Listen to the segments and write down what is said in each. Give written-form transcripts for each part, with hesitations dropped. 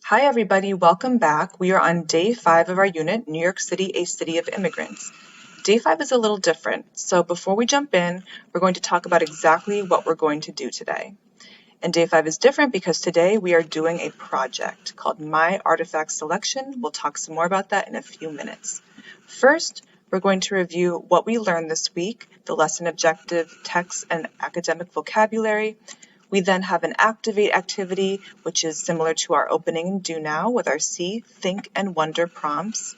Hi everybody, welcome back. We are on day 5 of our unit, New York City, a City of Immigrants. Day 5 is a little different, so before we jump in, we're going to talk about exactly what we're going to do today. And day 5 is different because today we are doing a project called My Artifact Selection. We'll talk some more about that in a few minutes. First, we're going to review what we learned this week, the lesson objective, text, and academic vocabulary. We then have an activate activity, which is similar to our opening and do now with our see, think, and wonder prompts.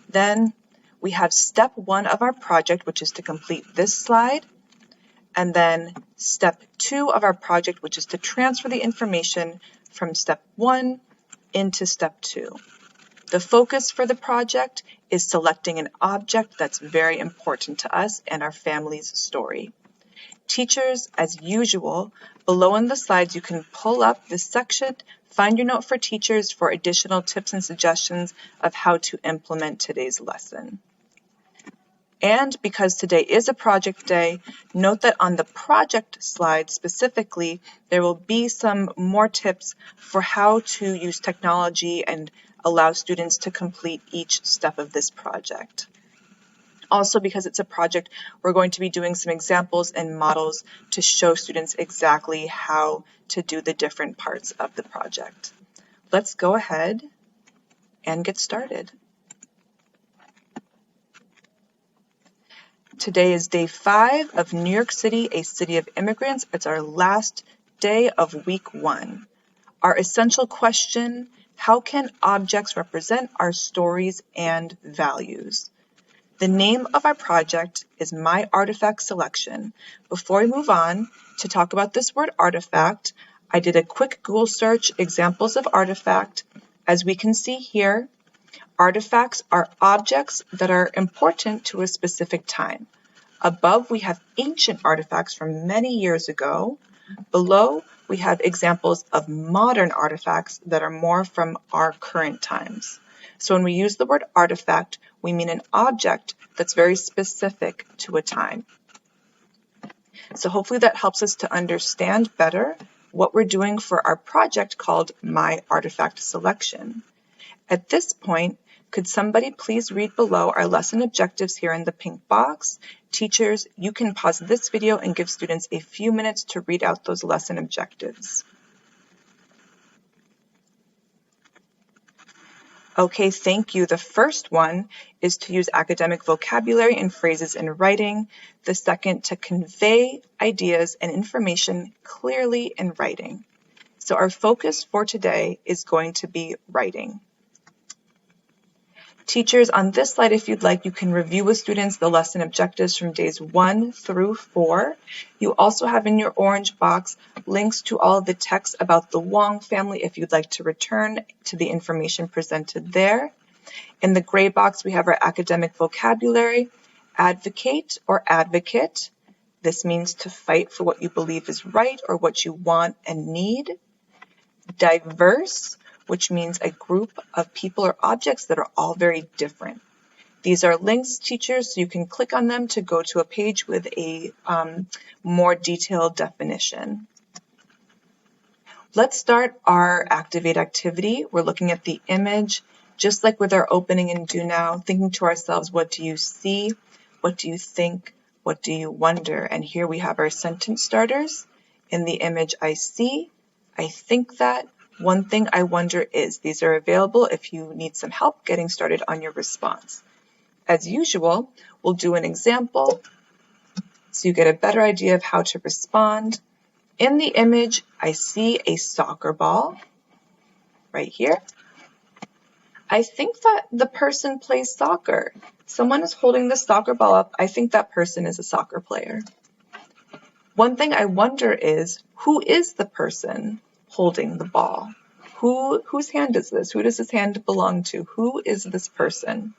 Then we have step 1 of our project, which is to complete this slide. And then step 2 of our project, which is to transfer the information from step 1 into step 2. The focus for the project is selecting an object that's very important to us and our family's story. Teachers, as usual, below in the slides you can pull up this section, find your note for teachers for additional tips and suggestions of how to implement today's lesson. And because today is a project day, note that on the project slide specifically, there will be some more tips for how to use technology and allow students to complete each step of this project. Also, because it's a project, we're going to be doing some examples and models to show students exactly how to do the different parts of the project. Let's go ahead and get started. Today is day 5 of New York City, a City of Immigrants. It's our last day of week 1. Our essential question, how can objects represent our stories and values? The name of our project is My Artifact Selection. Before we move on to talk about this word artifact, I did a quick Google search, examples of artifact. As we can see here, artifacts are objects that are important to a specific time. Above, we have ancient artifacts from many years ago. Below, we have examples of modern artifacts that are more from our current times. So when we use the word artifact, we mean an object that's very specific to a time. So hopefully that helps us to understand better what we're doing for our project called My Artifact Selection. At this point, could somebody please read below our lesson objectives here in the pink box? Teachers, you can pause this video and give students a few minutes to read out those lesson objectives. Okay, thank you. The first one is to use academic vocabulary and phrases in writing. The second, to convey ideas and information clearly in writing. So our focus for today is going to be writing. Teachers, on this slide, if you'd like, you can review with students the lesson objectives from days 1 through 4. You also have in your orange box links to all of the text about the Wong family if you'd like to return to the information presented there. In the gray box, we have our academic vocabulary, advocate or advocate. This means to fight for what you believe is right or what you want and need. Diverse, which means a group of people or objects that are all very different. These are links, teachers, so you can click on them to go to a page with a more detailed definition. Let's start our activate activity. We're looking at the image, just like with our opening and do now, thinking to ourselves, what do you see? What do you think? What do you wonder? And here we have our sentence starters. In the image, I see, I think that, one thing I wonder is. These are available if you need some help getting started on your response. As usual, we'll do an example so you get a better idea of how to respond. In the image, I see a soccer ball right here. I think that the person plays soccer. Someone is holding the soccer ball up. I think that person is a soccer player. One thing I wonder is, who is the person holding the ball? Whose hand is this? Who does this hand belong to? Who is this person?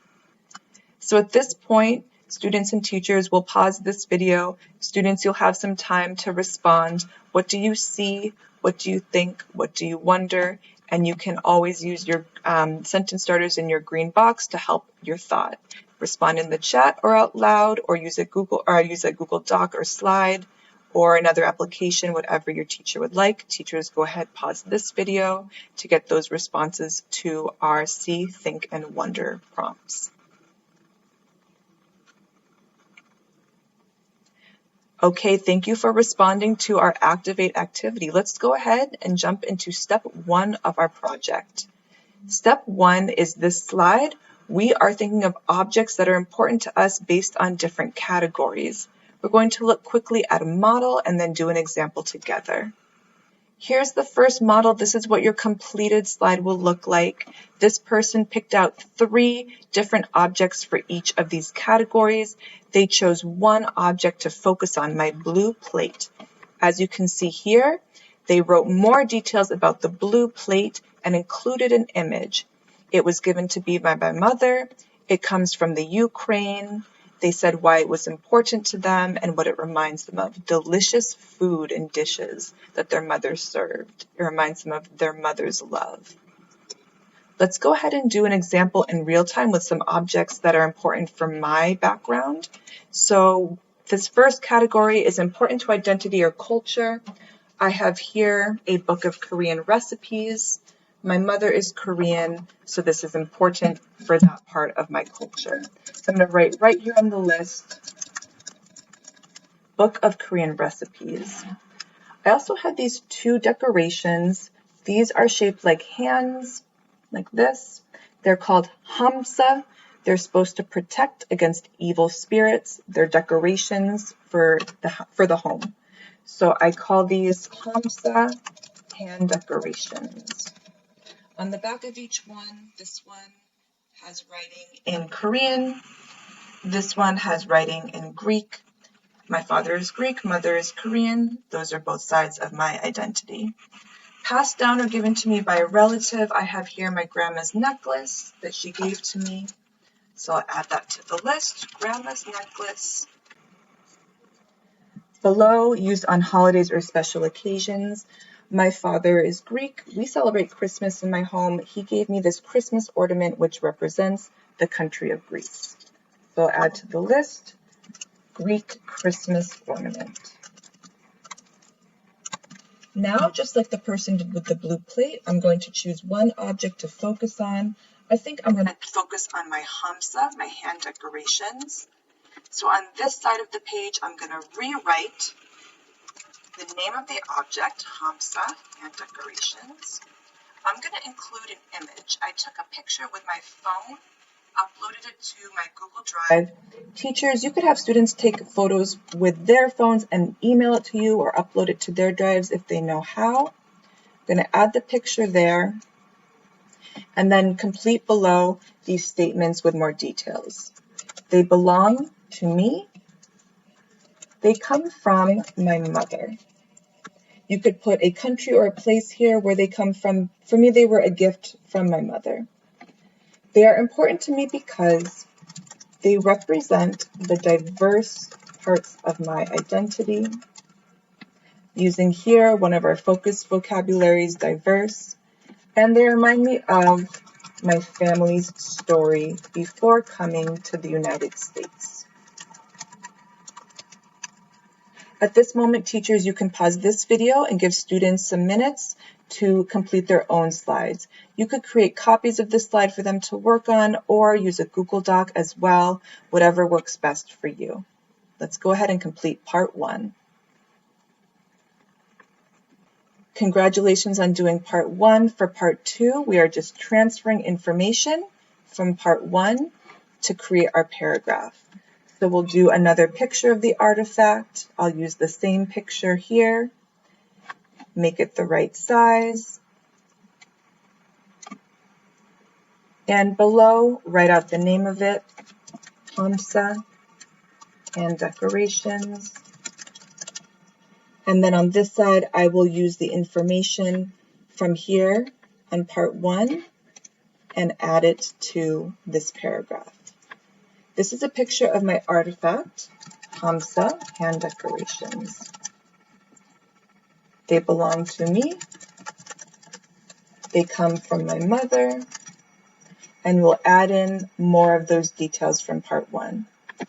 So at this point, students and teachers will pause this video. Students, you'll have some time to respond. What do you see? What do you think? What do you wonder? And you can always use your sentence starters in your green box to help your thought. Respond in the chat or out loud, or use a Google Doc or slide, or another application, whatever your teacher would like. Teachers, go ahead, pause this video to get those responses to our See, Think, and Wonder prompts. Okay, thank you for responding to our Activate activity. Let's go ahead and jump into step 1 of our project. Step 1 is this slide. We are thinking of objects that are important to us based on different categories. We're going to look quickly at a model and then do an example together. Here's the first model. This is what your completed slide will look like. This person picked out 3 different objects for each of these categories. They chose one object to focus on, my blue plate. As you can see here, they wrote more details about the blue plate and included an image. It was given to me by my mother. It comes from the Ukraine. They said why it was important to them and what it reminds them of. Delicious food and dishes that their mother served. It reminds them of their mother's love. Let's go ahead and do an example in real time with some objects that are important for my background. So this first category is important to identity or culture. I have here a book of Korean recipes. My mother is Korean, so this is important for that part of my culture. So I'm going to write right here on the list, book of Korean recipes. I also had these 2 decorations. These are shaped like hands, like this. They're called hamsa. They're supposed to protect against evil spirits. They're decorations for the home. So I call these hamsa hand decorations. On the back of each one, this one has writing in Korean. This one has writing in Greek. My father is Greek, mother is Korean. Those are both sides of my identity. Passed down or given to me by a relative, I have here my grandma's necklace that she gave to me. So I'll add that to the list, grandma's necklace. Below, used on holidays or special occasions. My father is Greek. We celebrate Christmas in my home. He gave me this Christmas ornament which represents the country of Greece. So I'll add to the list, Greek Christmas ornament. Now, just like the person did with the blue plate, I'm going to choose one object to focus on. I think I'm going to focus on my hamsa, my hand decorations. So on this side of the page, I'm going to rewrite the name of the object, hamsa, hand decorations. I'm going to include an image. I took a picture with my phone, uploaded it to my Google Drive. Teachers, you could have students take photos with their phones and email it to you or upload it to their drives if they know how. I'm going to add the picture there and then complete below these statements with more details. They belong to me. They come from my mother. You could put a country or a place here where they come from. For me, they were a gift from my mother. They are important to me because they represent the diverse parts of my identity. Using here, one of our focus vocabularies, diverse, and they remind me of my family's story before coming to the United States. At this moment, teachers, you can pause this video and give students some minutes to complete their own slides. You could create copies of this slide for them to work on or use a Google Doc as well, whatever works best for you. Let's go ahead and complete part 1. Congratulations on doing part 1. For part 2, we are just transferring information from part 1 to create our paragraph. So we'll do another picture of the artifact. I'll use the same picture here, make it the right size. And below, write out the name of it, hamsa, and decorations. And then on this side, I will use the information from here on part 1 and add it to this paragraph. This is a picture of my artifact, hamsa, hand decorations. They belong to me. They come from my mother. And we'll add in more of those details from part 1.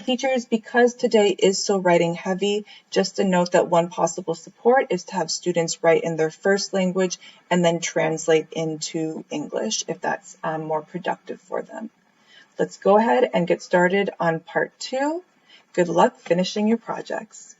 Teachers, because today is so writing heavy, just a note that one possible support is to have students write in their first language and then translate into English if that's more productive for them. Let's go ahead and get started on part 2. Good luck finishing your projects.